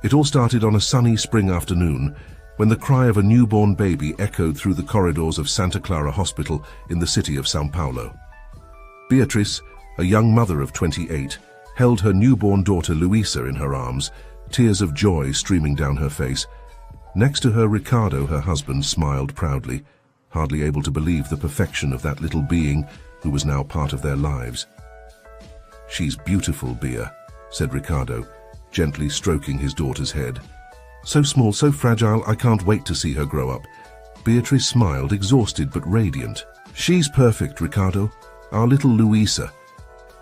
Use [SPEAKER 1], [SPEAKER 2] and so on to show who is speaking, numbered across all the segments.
[SPEAKER 1] It all started on a sunny spring afternoon when the cry of a newborn baby echoed through the corridors of Santa Clara Hospital in the city of São Paulo. Beatriz, a young mother of 28, held her newborn daughter Luisa in her arms, tears of joy streaming down her face. Next to her, Ricardo, her husband, smiled proudly, hardly able to believe the perfection of that little being who was now part of their lives. "She's beautiful, Bea," said Ricardo, gently stroking his daughter's head. "So small, so fragile, I can't wait to see her grow up." Beatriz smiled, exhausted but radiant. "She's perfect, Ricardo. Our little Luisa."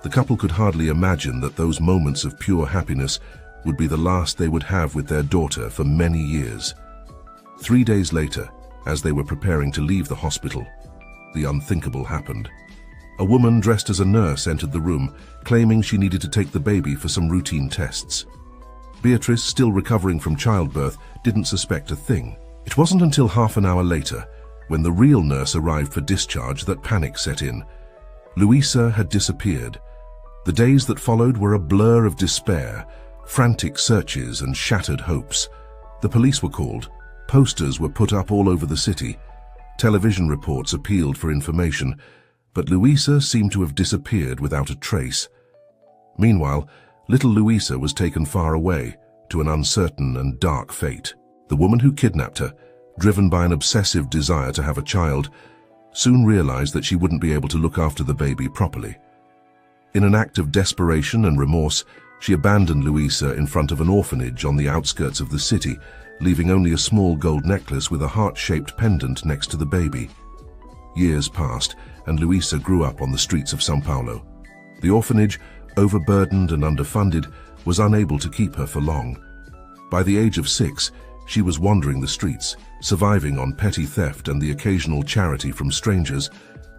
[SPEAKER 1] The couple could hardly imagine that those moments of pure happiness would be the last they would have with their daughter for many years. 3 days later, as they were preparing to leave the hospital, the unthinkable happened. A woman dressed as a nurse entered the room, claiming she needed to take the baby for some routine tests. Beatriz, still recovering from childbirth, didn't suspect a thing. It wasn't until half an hour later, when the real nurse arrived for discharge, that panic set in. Luisa had disappeared. The days that followed were a blur of despair, frantic searches and shattered hopes. The police were called. Posters were put up all over the city. Television reports appealed for information, but Luisa seemed to have disappeared without a trace. Meanwhile, little Luisa was taken far away to an uncertain and dark fate. The woman who kidnapped her, driven by an obsessive desire to have a child, soon realized that she wouldn't be able to look after the baby properly. In an act of desperation and remorse, she abandoned Luisa in front of an orphanage on the outskirts of the city, leaving only a small gold necklace with a heart-shaped pendant next to the baby. Years passed, and Luisa grew up on the streets of São Paulo. The orphanage, overburdened and underfunded, was unable to keep her for long. By the age of 6, she was wandering the streets, surviving on petty theft and the occasional charity from strangers.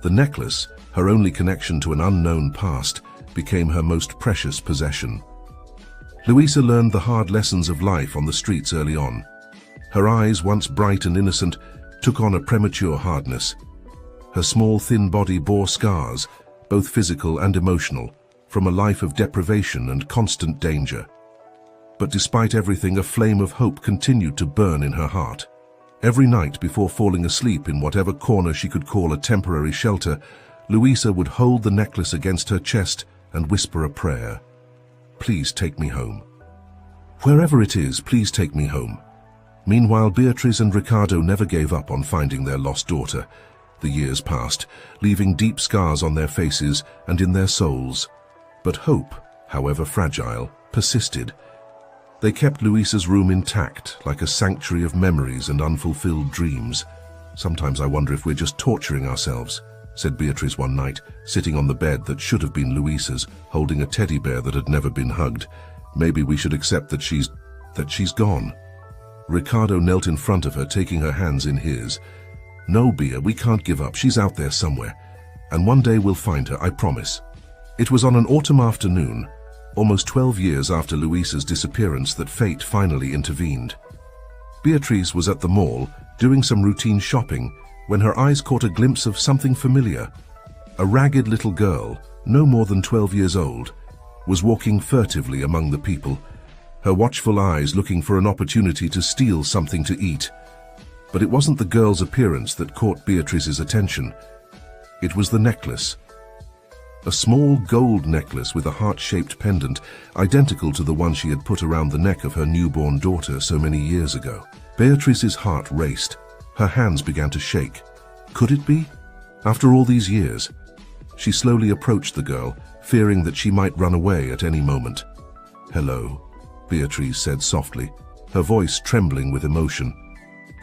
[SPEAKER 1] The necklace, her only connection to an unknown past, became her most precious possession. Luisa learned the hard lessons of life on the streets early on. Her eyes, once bright and innocent, took on a premature hardness. Her small, thin body bore scars, both physical and emotional, from a life of deprivation and constant danger. But despite everything, a flame of hope continued to burn in her heart. Every night before falling asleep in whatever corner she could call a temporary shelter, Luisa would hold the necklace against her chest and whisper a prayer. "Please take me home. Wherever it is, please take me home." Meanwhile, Beatriz and Ricardo never gave up on finding their lost daughter. The years passed, leaving deep scars on their faces and in their souls. But hope, however fragile, persisted. They kept Luisa's room intact, like a sanctuary of memories and unfulfilled dreams. "Sometimes I wonder if we're just torturing ourselves," said Beatriz one night, sitting on the bed that should have been Luisa's, holding a teddy bear that had never been hugged. "Maybe we should accept that she's gone." Ricardo knelt in front of her, taking her hands in his. "No, Bea, we can't give up. She's out there somewhere. And one day we'll find her, I promise." It was on an autumn afternoon, almost 12 years after Luisa's disappearance, that fate finally intervened. Beatriz was at the mall, doing some routine shopping, when her eyes caught a glimpse of something familiar. A ragged little girl, no more than 12 years old, was walking furtively among the people, her watchful eyes looking for an opportunity to steal something to eat. But it wasn't the girl's appearance that caught Beatriz's attention. It was the necklace. A small gold necklace with a heart-shaped pendant, identical to the one she had put around the neck of her newborn daughter so many years ago. Beatriz's heart raced. Her hands began to shake. Could it be? After all these years? She slowly approached the girl, fearing that she might run away at any moment. "Hello," Beatriz said softly, her voice trembling with emotion.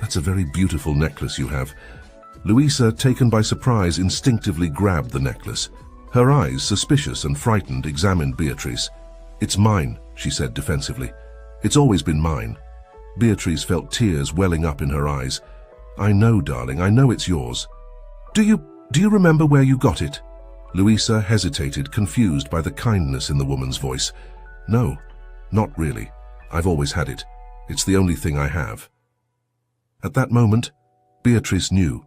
[SPEAKER 1] "That's a very beautiful necklace you have." Luisa, taken by surprise, instinctively grabbed the necklace. Her eyes, suspicious and frightened, examined Beatriz. "It's mine," she said defensively. "It's always been mine." Beatriz felt tears welling up in her eyes. "I know, darling, I know it's yours." Do you remember where you got it?" Luisa hesitated, confused by the kindness in the woman's voice. "No, not really. I've always had it. It's the only thing I have." At that moment, Beatriz knew.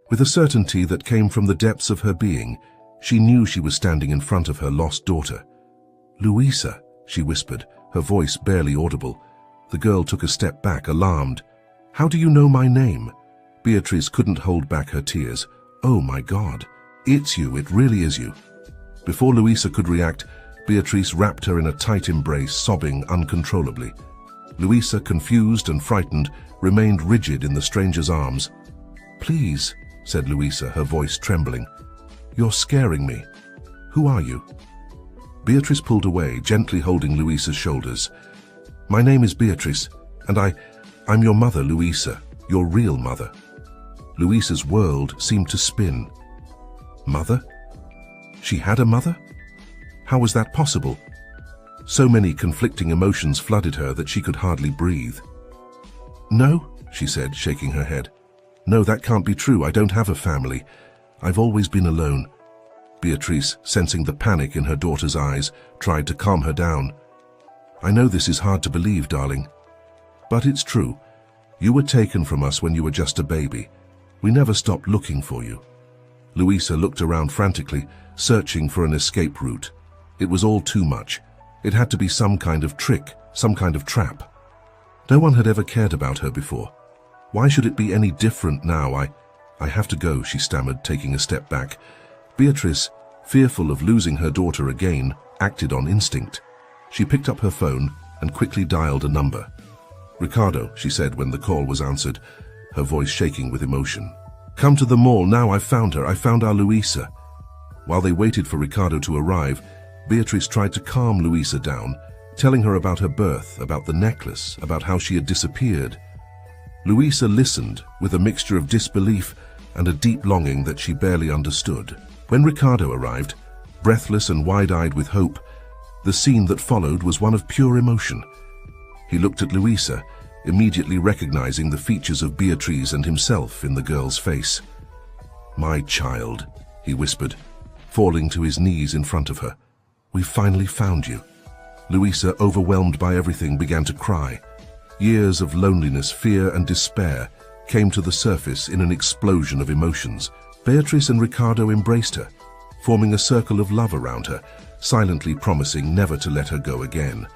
[SPEAKER 1] With a certainty that came from the depths of her being, she knew she was standing in front of her lost daughter. "Luisa," she whispered, her voice barely audible. The girl took a step back, alarmed. "How do you know my name?" Beatrice couldn't hold back her tears. "Oh my God, it's you, it really is you." Before Luisa could react, Beatrice wrapped her in a tight embrace, sobbing uncontrollably. Luisa, confused and frightened, remained rigid in the stranger's arms. "Please," said Luisa, her voice trembling. "You're scaring me. Who are you?" Beatrice pulled away, gently holding Luisa's shoulders. "My name is Beatrice, and I'm your mother, Luisa, your real mother." Luisa's world seemed to spin. Mother? She had a mother? How was that possible? So many conflicting emotions flooded her that she could hardly breathe. "No," she said, shaking her head. "No, that can't be true. I don't have a family. I've always been alone." Beatrice, sensing the panic in her daughter's eyes, tried to calm her down. "I know this is hard to believe, darling, but it's true. You were taken from us when you were just a baby. We never stopped looking for you." Luisa looked around frantically, searching for an escape route. It was all too much. It had to be some kind of trick, some kind of trap. No one had ever cared about her before. Why should it be any different now? I have to go," she stammered, taking a step back. Beatrice, fearful of losing her daughter again, acted on instinct. She picked up her phone and quickly dialed a number. "Ricardo," she said when the call was answered, her voice shaking with emotion. "Come to the mall now. I've found her. I found our Luisa." While they waited for Ricardo to arrive, Beatrice tried to calm Luisa down, telling her about her birth, about the necklace, about how she had disappeared. Luisa listened with a mixture of disbelief and a deep longing that she barely understood. When Ricardo arrived, breathless and wide-eyed with hope, the scene that followed was one of pure emotion. He looked at Luisa, immediately recognizing the features of Beatrice and himself in the girl's face. "My child," he whispered, falling to his knees in front of her. "We've finally found you." Luisa, overwhelmed by everything, began to cry. Years of loneliness, fear and despair came to the surface in an explosion of emotions. Beatrice and Ricardo embraced her, forming a circle of love around her, silently promising never to let her go again.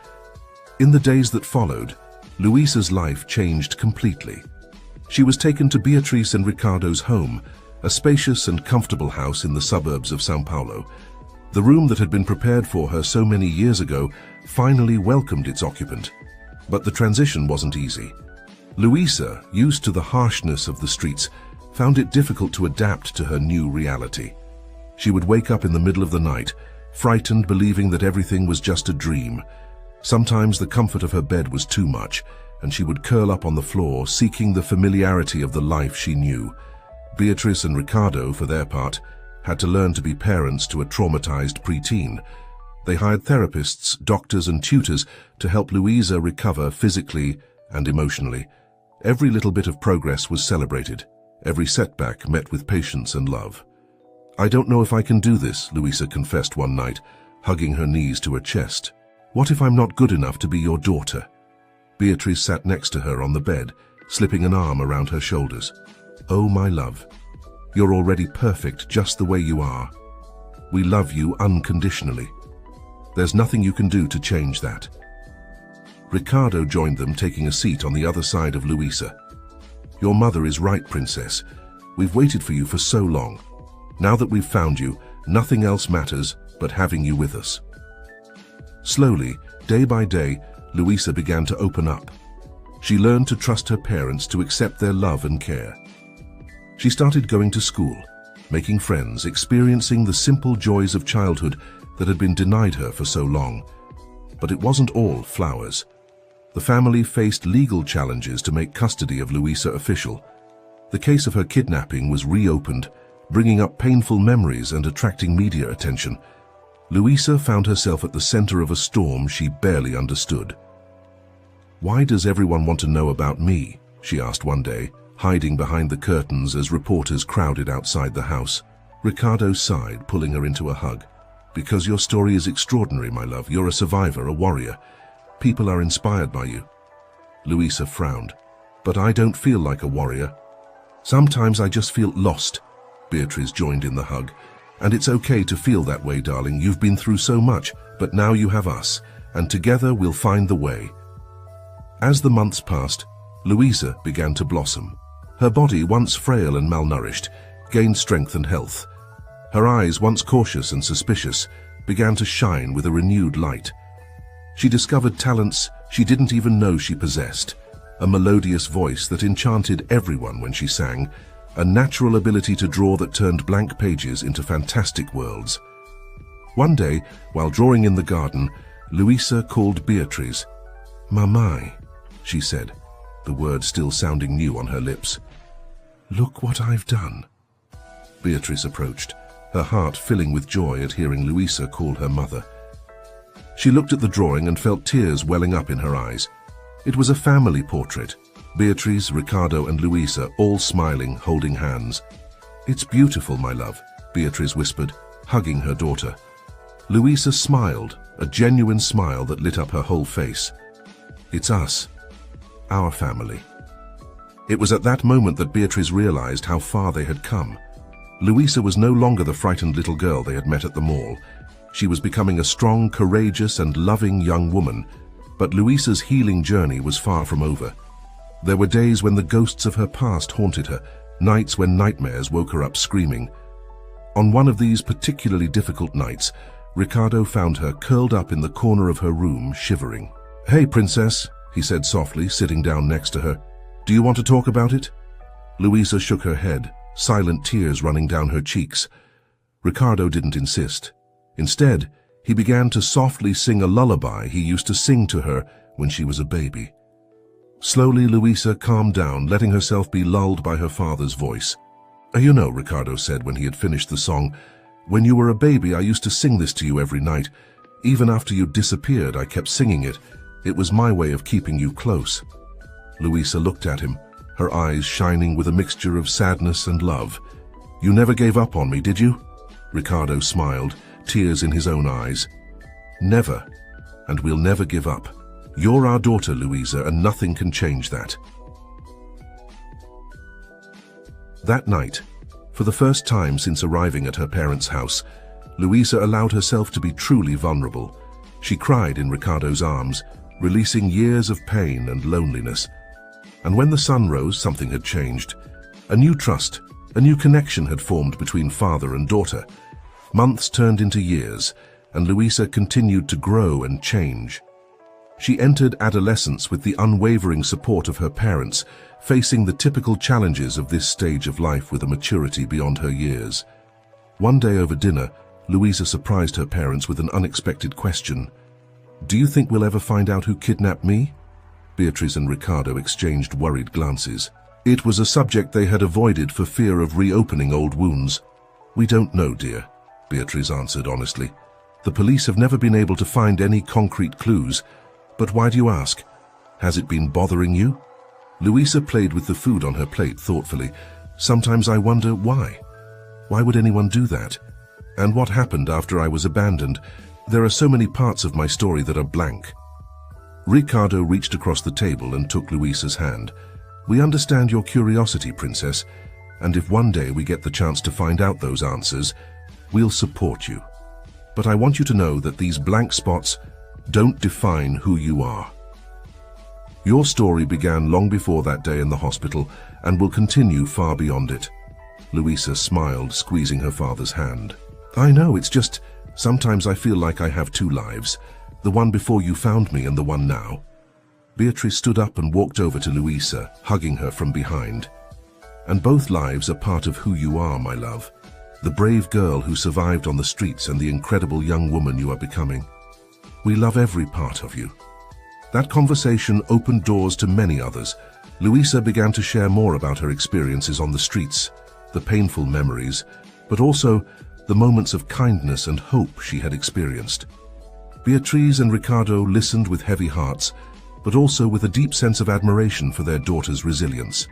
[SPEAKER 1] In the days that followed, Luisa's life changed completely. She was taken to Beatrice and Ricardo's home, a spacious and comfortable house in the suburbs of São Paulo. The room that had been prepared for her so many years ago finally welcomed its occupant. But the transition wasn't easy. Luisa, used to the harshness of the streets, found it difficult to adapt to her new reality. She would wake up in the middle of the night, frightened, believing that everything was just a dream. Sometimes the comfort of her bed was too much, and she would curl up on the floor, seeking the familiarity of the life she knew. Beatrice and Ricardo, for their part, had to learn to be parents to a traumatized preteen. They hired therapists, doctors and tutors to help Luisa recover physically and emotionally. Every little bit of progress was celebrated, every setback met with patience and love. "I don't know if I can do this," Luisa confessed one night, hugging her knees to her chest. "What if I'm not good enough to be your daughter?" Beatrice sat next to her on the bed, slipping an arm around her shoulders. "Oh, my love, you're already perfect just the way you are. We love you unconditionally. There's nothing you can do to change that." Ricardo joined them, taking a seat on the other side of Luisa. "Your mother is right, Princess. We've waited for you for so long. Now that we've found you, nothing else matters but having you with us." Slowly, day by day, Luisa began to open up. She learned to trust her parents, to accept their love and care. She started going to school, making friends, experiencing the simple joys of childhood that had been denied her for so long. But it wasn't all flowers. The family faced legal challenges to make custody of Luisa official. The case of her kidnapping was reopened, bringing up painful memories and attracting media attention. Luisa found herself at the center of a storm she barely understood. "Why does everyone want to know about me?" she asked one day, hiding behind the curtains as reporters crowded outside the house. Ricardo sighed, pulling her into a hug. "Because your story is extraordinary, my love. You're a survivor, a warrior. People are inspired by you." Luisa frowned. "But I don't feel like a warrior. Sometimes I just feel lost." Beatrice joined in the hug. "And it's okay to feel that way, darling. You've been through so much, but now you have us, and together we'll find the way." As the months passed, Louisa began to blossom. Her body, once frail and malnourished, gained strength and health. Her eyes, once cautious and suspicious, began to shine with a renewed light. She discovered talents she didn't even know she possessed, a melodious voice that enchanted everyone when she sang, a natural ability to draw that turned blank pages into fantastic worlds. One day, while drawing in the garden, Louisa called Beatrice. "Mamai," she said, the word still sounding new on her lips. "Look what I've done." Beatrice approached, her heart filling with joy at hearing Louisa call her mother. She looked at the drawing and felt tears welling up in her eyes. It was a family portrait, Beatrice, Ricardo and Louisa all smiling, holding hands. "It's beautiful, my love," Beatrice whispered, hugging her daughter. Louisa smiled, a genuine smile that lit up her whole face. "It's us, our family." It was at that moment that Beatrice realized how far they had come. Louisa was no longer the frightened little girl they had met at the mall. She was becoming a strong, courageous and loving young woman, but Louisa's healing journey was far from over. There were days when the ghosts of her past haunted her, nights when nightmares woke her up screaming. On one of these particularly difficult nights, Ricardo found her curled up in the corner of her room, shivering. "Hey, princess," he said softly, sitting down next to her. "Do you want to talk about it?" Louisa shook her head, silent tears running down her cheeks. Ricardo didn't insist. Instead, he began to softly sing a lullaby he used to sing to her when she was a baby. Slowly, Louisa calmed down, letting herself be lulled by her father's voice. "You know," Ricardo said when he had finished the song, "when you were a baby, I used to sing this to you every night. Even after you disappeared, I kept singing it. It was my way of keeping you close." Louisa looked at him, her eyes shining with a mixture of sadness and love. "You never gave up on me, did you?" Ricardo smiled, tears in his own eyes. "Never, and we'll never give up. You're our daughter, Louisa, and nothing can change that." That night, for the first time since arriving at her parents' house, Louisa allowed herself to be truly vulnerable. She cried in Ricardo's arms, releasing years of pain and loneliness. And when the sun rose, something had changed. A new trust, a new connection had formed between father and daughter. Months turned into years, and Louisa continued to grow and change. She entered adolescence with the unwavering support of her parents, facing the typical challenges of this stage of life with a maturity beyond her years. One day over dinner, Louisa surprised her parents with an unexpected question. "Do you think we'll ever find out who kidnapped me?" Beatrice and Ricardo exchanged worried glances. It was a subject they had avoided for fear of reopening old wounds. "We don't know, dear," Beatrice answered honestly. "The police have never been able to find any concrete clues. But why do you ask? Has it been bothering you?" Louisa played with the food on her plate thoughtfully. "Sometimes I wonder why. Why would anyone do that? And what happened after I was abandoned? There are so many parts of my story that are blank." Ricardo reached across the table and took Louisa's hand. "We understand your curiosity, Princess, and if one day we get the chance to find out those answers, we'll support you. But I want you to know that these blank spots don't define who you are. Your story began long before that day in the hospital and will continue far beyond it." Louisa smiled, squeezing her father's hand. "I know, it's just, sometimes I feel like I have two lives, the one before you found me and the one now." Beatrice stood up and walked over to Louisa, hugging her from behind. "And both lives are part of who you are, my love. The brave girl who survived on the streets and the incredible young woman you are becoming. We love every part of you." That conversation opened doors to many others. Louisa began to share more about her experiences on the streets, the painful memories, but also the moments of kindness and hope she had experienced. Beatrice and Ricardo listened with heavy hearts, but also with a deep sense of admiration for their daughter's resilience.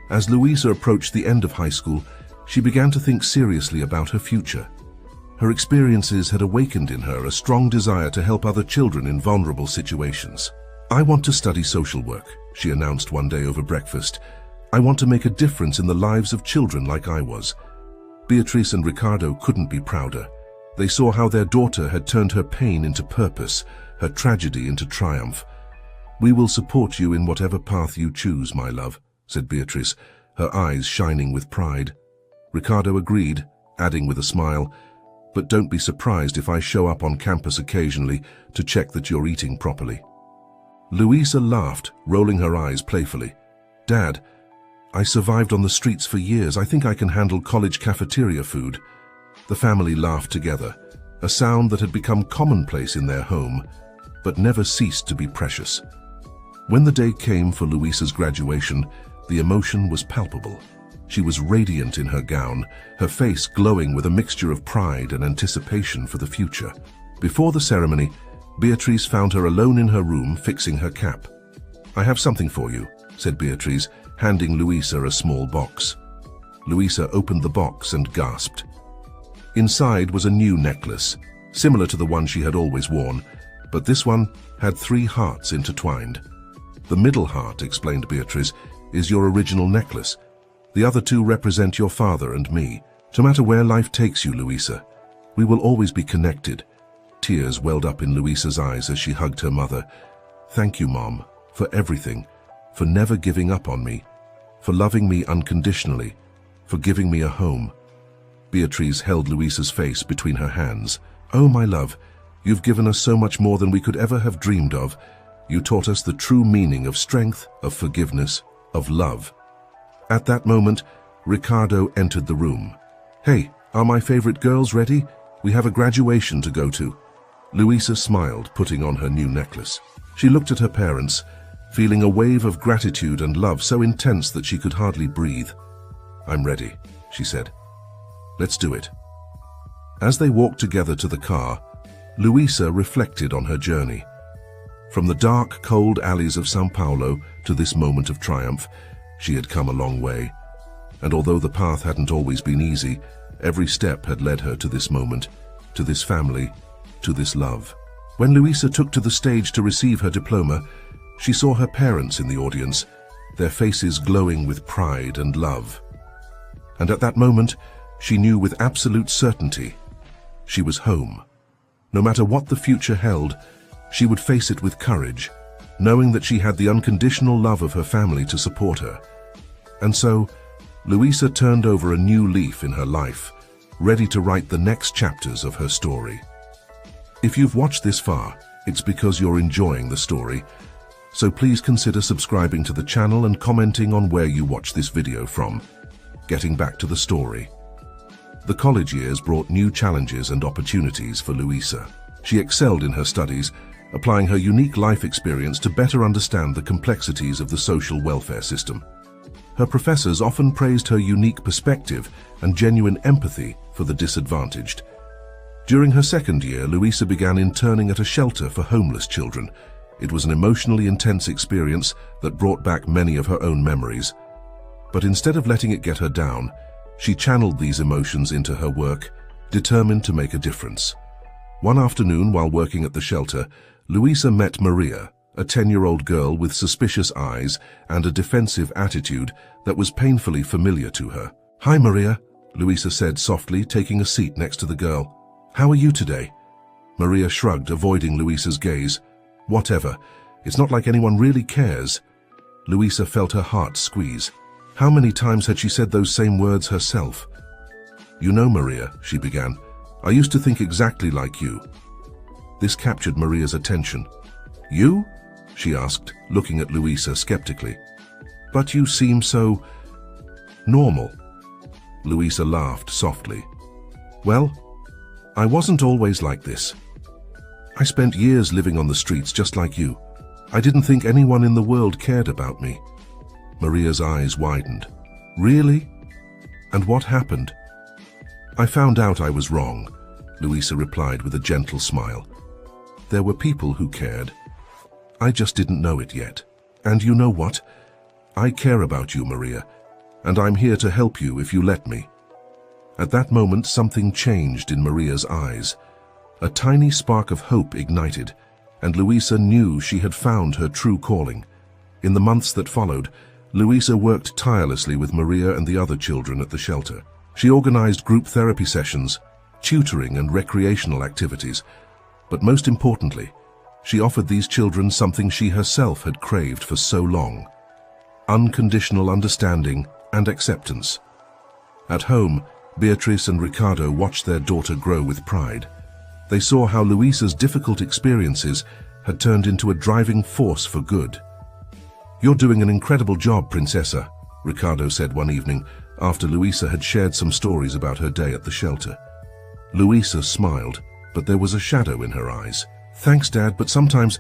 [SPEAKER 1] As Louisa approached the end of high school, she began to think seriously about her future. Her experiences had awakened in her a strong desire to help other children in vulnerable situations. "I want to study social work," she announced one day over breakfast. "I want to make a difference in the lives of children like I was." Beatrice and Ricardo couldn't be prouder. They saw how their daughter had turned her pain into purpose, her tragedy into triumph. "We will support you in whatever path you choose, my love," said Beatrice, her eyes shining with pride. Ricardo agreed, adding with a smile, "But don't be surprised if I show up on campus occasionally to check that you're eating properly." Luisa laughed, rolling her eyes playfully. "Dad, I survived on the streets for years. I think I can handle college cafeteria food." The family laughed together, a sound that had become commonplace in their home, but never ceased to be precious. When the day came for Luisa's graduation, the emotion was palpable. She was radiant in her gown, her face glowing with a mixture of pride and anticipation for the future. Before the ceremony, Beatrice found her alone in her room fixing her cap. "I have something for you," said Beatrice, handing Luisa a small box. Luisa opened the box and gasped. Inside was a new necklace, similar to the one she had always worn, but this one had 3 hearts intertwined. "The middle heart," explained Beatrice, "is your original necklace. The other 2 represent your father and me. No matter where life takes you, Luisa, we will always be connected." Tears welled up in Luisa's eyes as she hugged her mother. "Thank you, Mom, for everything, for never giving up on me, for loving me unconditionally, for giving me a home." Beatrice held Luisa's face between her hands. "Oh, my love, you've given us so much more than we could ever have dreamed of. You taught us the true meaning of strength, of forgiveness, of love." At that moment, Ricardo entered the room. "Hey, are my favorite girls ready? We have a graduation to go to." Luisa smiled, putting on her new necklace. She looked at her parents, feeling a wave of gratitude and love so intense that she could hardly breathe. "I'm ready," she said. "Let's do it." As they walked together to the car, Luisa reflected on her journey. From the dark, cold alleys of São Paulo to this moment of triumph, she had come a long way. And although the path hadn't always been easy, every step had led her to this moment, to this family, to this love. When Luisa took to the stage to receive her diploma, she saw her parents in the audience, their faces glowing with pride and love. And at that moment, she knew with absolute certainty she was home. No matter what the future held, she would face it with courage, knowing that she had the unconditional love of her family to support her. And so, Luisa turned over a new leaf in her life, ready to write the next chapters of her story. If you've watched this far, it's because you're enjoying the story, so please consider subscribing to the channel and commenting on where you watch this video from. Getting back to the story. The college years brought new challenges and opportunities for Luisa. She excelled in her studies, applying her unique life experience to better understand the complexities of the social welfare system. Her professors often praised her unique perspective and genuine empathy for the disadvantaged. During her second year, Luisa began interning at a shelter for homeless children. It was an emotionally intense experience that brought back many of her own memories. But instead of letting it get her down, she channeled these emotions into her work, determined to make a difference. One afternoon, while working at the shelter, Luisa met Maria, a 10-year-old girl with suspicious eyes and a defensive attitude that was painfully familiar to her. "Hi, Maria," Luisa said softly, taking a seat next to the girl. "How are you today?" Maria shrugged, avoiding Luisa's gaze. "Whatever. It's not like anyone really cares." Luisa felt her heart squeeze. How many times had she said those same words herself? "You know, Maria," she began, "I used to think exactly like you." This captured Maria's attention. "You?" she asked, looking at Luisa skeptically. "But you seem so normal." Luisa laughed softly. "Well, I wasn't always like this. I spent years living on the streets just like you. I didn't think anyone in the world cared about me." Maria's eyes widened. "Really? And what happened?" "I found out I was wrong," Luisa replied with a gentle smile. "There were people who cared. I just didn't know it yet. And you know what? I care about you, Maria, and I'm here to help you if you let me." At that moment, something changed in Maria's eyes. A tiny spark of hope ignited, and Luisa knew she had found her true calling. In the months that followed, Luisa worked tirelessly with Maria and the other children at the shelter. She organized group therapy sessions, tutoring and recreational activities. But most importantly, She offered these children something she herself had craved for so long: unconditional understanding and acceptance. At home, Beatrice and Ricardo watched their daughter grow with pride. They saw how Luisa's difficult experiences had turned into a driving force for good. "You're doing an incredible job, Princesa," Ricardo said one evening after Luisa had shared some stories about her day at the shelter. Luisa smiled, but there was a shadow in her eyes. "Thanks, Dad, but sometimes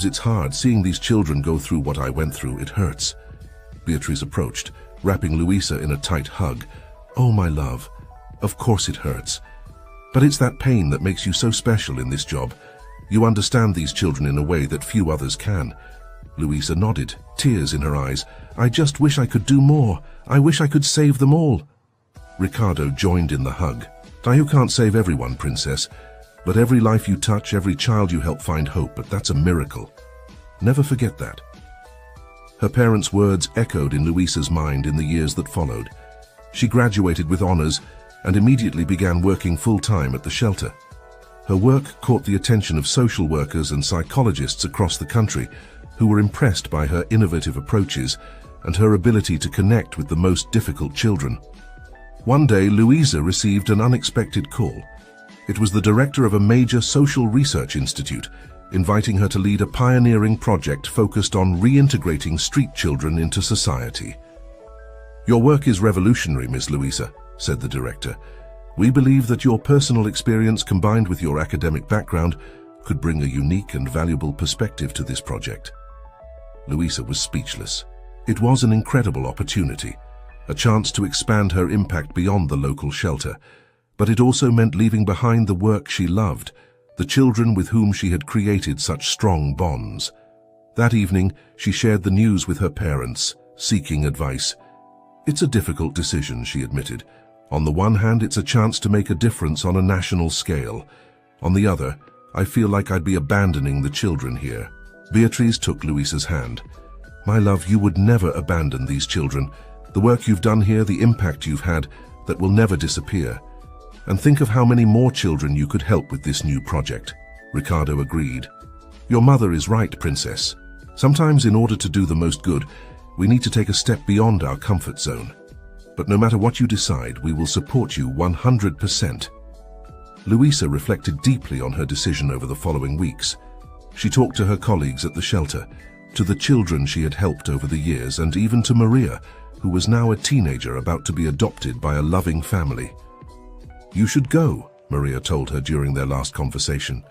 [SPEAKER 1] it's hard seeing these children go through what I went through. It hurts." Beatrice approached, wrapping Luisa in a tight hug. "Oh, my love, of course it hurts. But it's that pain that makes you so special in this job. You understand these children in a way that few others can." Luisa nodded, tears in her eyes. "I just wish I could do more. I wish I could save them all." Ricardo joined in the hug. "Now, you can't save everyone, Princess, but every life you touch, every child you help find hope, but that's a miracle. Never forget that." Her parents' words echoed in Luisa's mind in the years that followed. She graduated with honors and immediately began working full-time at the shelter. Her work caught the attention of social workers and psychologists across the country, who were impressed by her innovative approaches and her ability to connect with the most difficult children. One day, Luisa received an unexpected call. It was the director of a major social research institute, inviting her to lead a pioneering project focused on reintegrating street children into society. "Your work is revolutionary, Ms. Luisa," said the director. "We believe that your personal experience combined with your academic background could bring a unique and valuable perspective to this project." Luisa was speechless. It was an incredible opportunity, a chance to expand her impact beyond the local shelter, but it also meant leaving behind the work she loved, the children with whom she had created such strong bonds. That evening, she shared the news with her parents, seeking advice. "It's a difficult decision," she admitted. "On the one hand, it's a chance to make a difference on a national scale. On the other, I feel like I'd be abandoning the children here." Beatrice took Luisa's hand. "My love, you would never abandon these children. The work you've done here, the impact you've had, that will never disappear. And think of how many more children you could help with this new project." Ricardo agreed. "Your mother is right, Princess. Sometimes in order to do the most good, we need to take a step beyond our comfort zone. But no matter what you decide, we will support you 100%. Luisa reflected deeply on her decision over the following weeks. She talked to her colleagues at the shelter, to the children she had helped over the years, and even to Maria, who was now a teenager about to be adopted by a loving family. "You should go," Maria told her during their last conversation.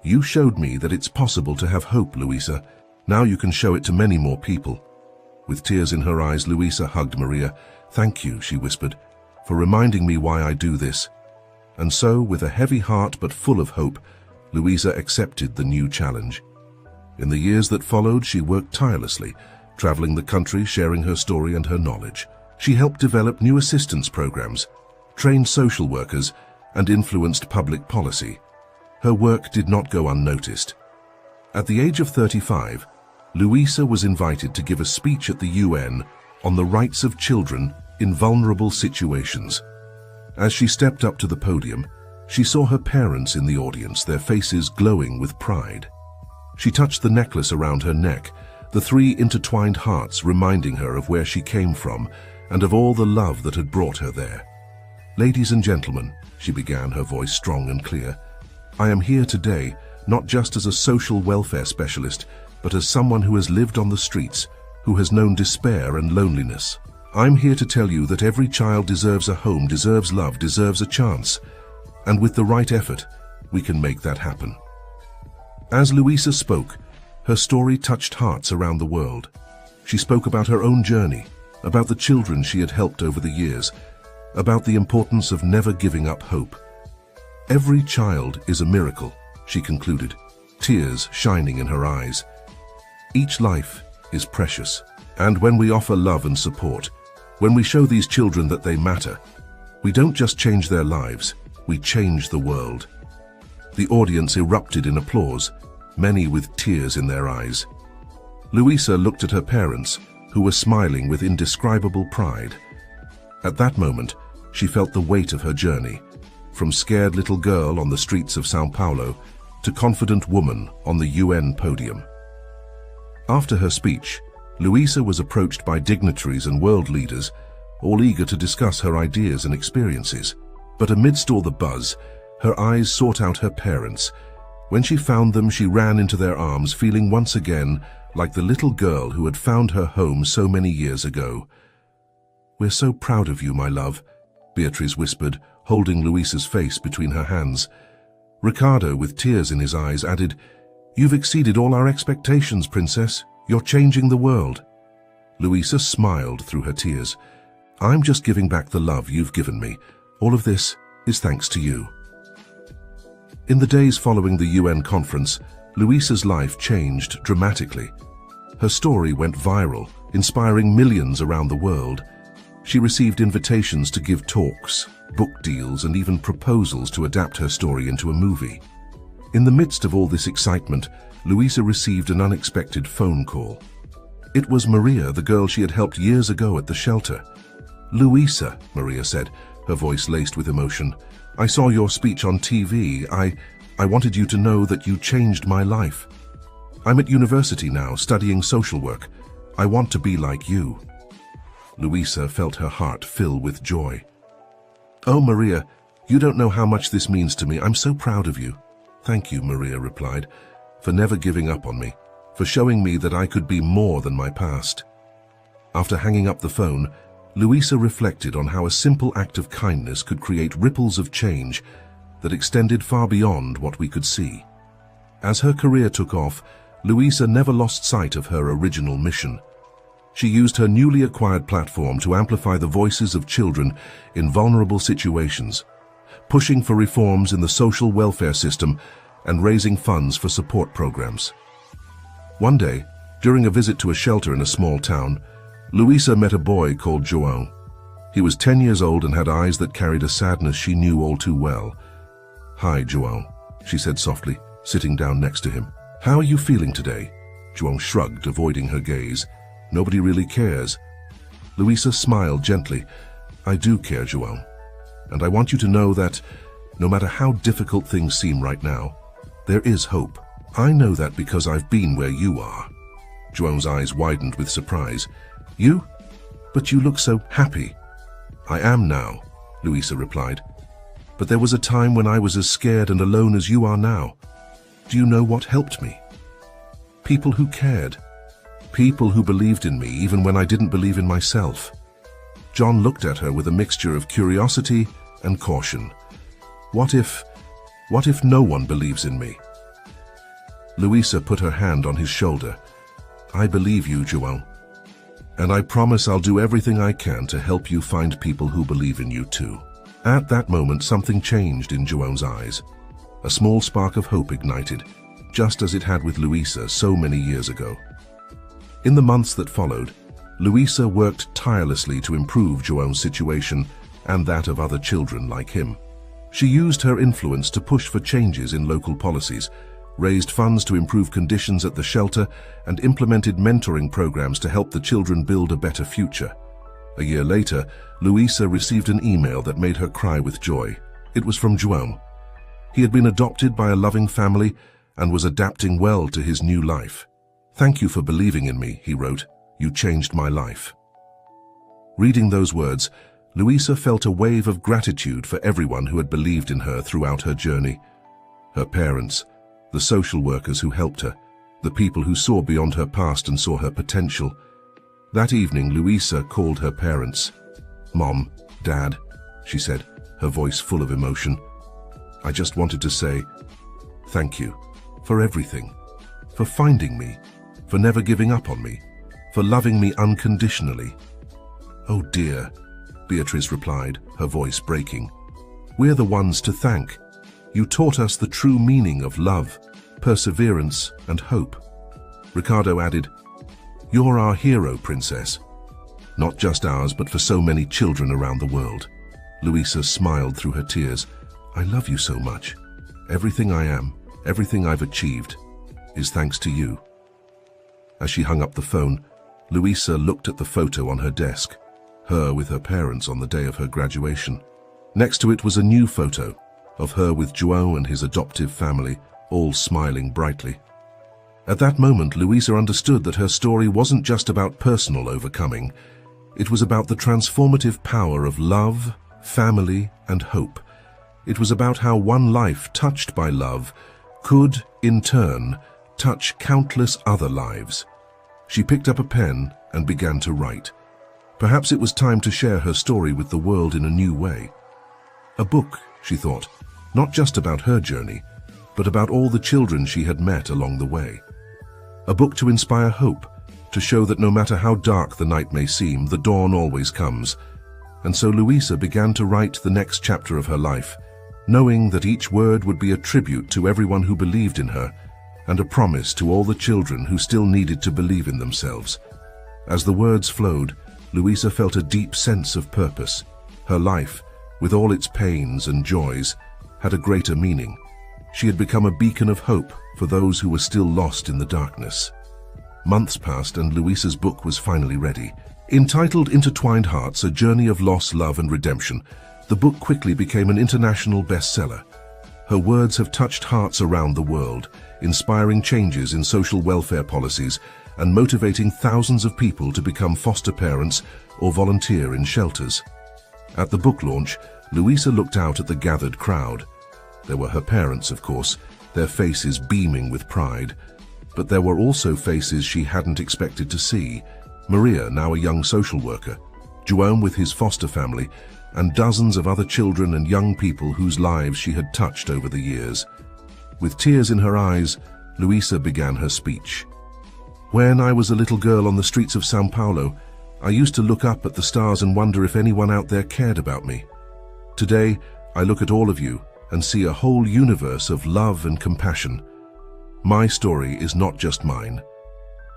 [SPEAKER 1] "You showed me that it's possible to have hope, Luisa. Now you can show it to many more people." With tears in her eyes, Luisa hugged Maria. "Thank you," she whispered, "for reminding me why I do this." And so, with a heavy heart but full of hope, Luisa accepted the new challenge. In the years that followed, she worked tirelessly, traveling the country, sharing her story and her knowledge. She helped develop new assistance programs, trained social workers, and influenced public policy. Her work did not go unnoticed. At the age of 35, Luisa was invited to give a speech at the UN on the rights of children in vulnerable situations. As she stepped up to the podium, she saw her parents in the audience, their faces glowing with pride. She touched the necklace around her neck, the 3 intertwined hearts reminding her of where she came from and of all the love that had brought her there. "Ladies and gentlemen," she began, her voice strong and clear, "I am here today not just as a social welfare specialist, but as someone who has lived on the streets, who has known despair and loneliness. I'm here to tell you that every child deserves a home, deserves love, deserves a chance. And with the right effort, we can make that happen." As Luisa spoke, her story touched hearts around the world. She spoke about her own journey, about the children she had helped over the years, about the importance of never giving up hope. "Every child is a miracle," she concluded, tears shining in her eyes. "Each life is precious, and when we offer love and support, when we show these children that they matter, we don't just change their lives, we change the world." The audience erupted in applause, many with tears in their eyes. Luisa looked at her parents, who were smiling with indescribable pride. At that moment, she felt the weight of her journey, from scared little girl on the streets of São Paulo to confident woman on the UN podium. After her speech, Luisa was approached by dignitaries and world leaders, all eager to discuss her ideas and experiences. But amidst all the buzz, her eyes sought out her parents. When she found them, she ran into their arms, feeling once again like the little girl who had found her home so many years ago. "We're so proud of you, my love," Beatrice whispered, holding Luisa's face between her hands. Ricardo, with tears in his eyes, added, "You've exceeded all our expectations, Princess. You're changing the world." Luisa smiled through her tears. "I'm just giving back the love you've given me. All of this is thanks to you." In the days following the UN conference, Luisa's life changed dramatically. Her story went viral, inspiring millions around the world. She received invitations to give talks, book deals, and even proposals to adapt her story into a movie. In the midst of all this excitement, Luisa received an unexpected phone call. It was Maria, the girl she had helped years ago at the shelter. "Luisa," Maria said, her voice laced with emotion, "I saw your speech on TV. I wanted you to know that you changed my life. I'm at university now, studying social work. I want to be like you." Luisa felt her heart fill with joy. "Oh, Maria, you don't know how much this means to me. I'm so proud of you." "Thank you," Maria replied, "for never giving up on me, for showing me that I could be more than my past." After hanging up the phone, Luisa reflected on how a simple act of kindness could create ripples of change that extended far beyond what we could see. As her career took off, Luisa never lost sight of her original mission. She used her newly acquired platform to amplify the voices of children in vulnerable situations, pushing for reforms in the social welfare system and raising funds for support programs. One day, during a visit to a shelter in a small town, Luisa met a boy called João. He was 10 years old and had eyes that carried a sadness she knew all too well. "Hi, João," she said softly, sitting down next to him. "How are you feeling today?" João shrugged, avoiding her gaze. "Nobody really cares." Luisa smiled gently. "I do care, João. And I want you to know that, no matter how difficult things seem right now, there is hope. I know that because I've been where you are." João's eyes widened with surprise. "You? But you look so happy." "I am now," Luisa replied. "But there was a time when I was as scared and alone as you are now. Do you know what helped me? People who cared. People who believed in me even when I didn't believe in myself." John looked at her with a mixture of curiosity and caution. What if no one believes in me?" Luisa put her hand on his shoulder. "I believe you, João. And I promise I'll do everything I can to help you find people who believe in you too." At that moment, something changed in João's eyes. A small spark of hope ignited, just as it had with Luisa so many years ago. In the months that followed, Luisa worked tirelessly to improve João's situation and that of other children like him. She used her influence to push for changes in local policies, raised funds to improve conditions at the shelter, and implemented mentoring programs to help the children build a better future. A year later, Luisa received an email that made her cry with joy. It was from João. He had been adopted by a loving family and was adapting well to his new life. "Thank you for believing in me," he wrote. "You changed my life." Reading those words, Luisa felt a wave of gratitude for everyone who had believed in her throughout her journey. Her parents, the social workers who helped her, the people who saw beyond her past and saw her potential. That evening, Luisa called her parents. "Mom, Dad," she said, her voice full of emotion. "I just wanted to say thank you for everything, for finding me, for never giving up on me, for loving me unconditionally." "Oh dear," Beatrice replied, her voice breaking. "We're the ones to thank. You taught us the true meaning of love, perseverance, and hope." Ricardo added, "You're our hero, Princess. Not just ours, but for so many children around the world." Luisa smiled through her tears. "I love you so much. Everything I am, everything I've achieved, is thanks to you." As she hung up the phone, Luisa looked at the photo on her desk, her with her parents on the day of her graduation. Next to it was a new photo of her with João and his adoptive family, all smiling brightly. At that moment, Louisa understood that her story wasn't just about personal overcoming. It was about the transformative power of love, family, and hope. It was about how one life touched by love could, in turn, touch countless other lives. She picked up a pen and began to write. Perhaps it was time to share her story with the world in a new way. A book, she thought, not just about her journey, but about all the children she had met along the way. A book to inspire hope, to show that no matter how dark the night may seem, the dawn always comes. And so Louisa began to write the next chapter of her life, knowing that each word would be a tribute to everyone who believed in her, and a promise to all the children who still needed to believe in themselves. As the words flowed, Louisa felt a deep sense of purpose. Her life, with all its pains and joys, had a greater meaning. She had become a beacon of hope for those who were still lost in the darkness. Months passed and Louisa's book was finally ready. Entitled Intertwined Hearts, A Journey of Loss, Love and Redemption, the book quickly became an international bestseller. Her words have touched hearts around the world, inspiring changes in social welfare policies and motivating thousands of people to become foster parents or volunteer in shelters. At the book launch, Louisa looked out at the gathered crowd. There were her parents, of course, their faces beaming with pride. But there were also faces she hadn't expected to see. Maria, now a young social worker, João with his foster family, and dozens of other children and young people whose lives she had touched over the years. With tears in her eyes, Louisa began her speech. When I was a little girl on the streets of São Paulo, I used to look up at the stars and wonder if anyone out there cared about me. Today, I look at all of you and see a whole universe of love and compassion. My story is not just mine,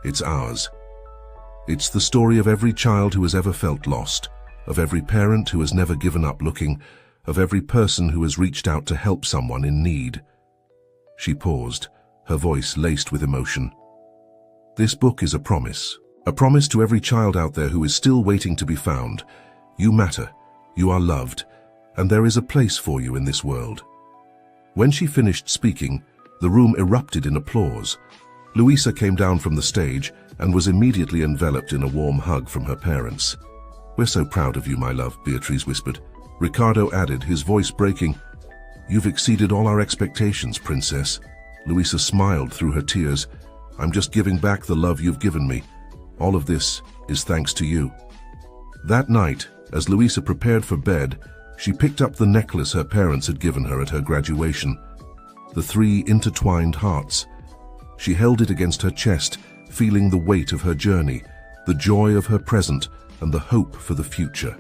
[SPEAKER 1] it's ours. It's the story of every child who has ever felt lost, of every parent who has never given up looking, of every person who has reached out to help someone in need. She paused, her voice laced with emotion. This book is a promise to every child out there who is still waiting to be found. You matter, you are loved, and there is a place for you in this world. When she finished speaking, the room erupted in applause. Louisa came down from the stage and was immediately enveloped in a warm hug from her parents. We're so proud of you, my love, Beatriz whispered. Ricardo added, his voice breaking, You've exceeded all our expectations, princess. Louisa smiled through her tears. I'm just giving back the love you've given me. All of this is thanks to you. That night, as Louisa prepared for bed, she picked up the necklace her parents had given her at her graduation. The 3 intertwined hearts. She held it against her chest, feeling the weight of her journey, the joy of her present, and the hope for the future.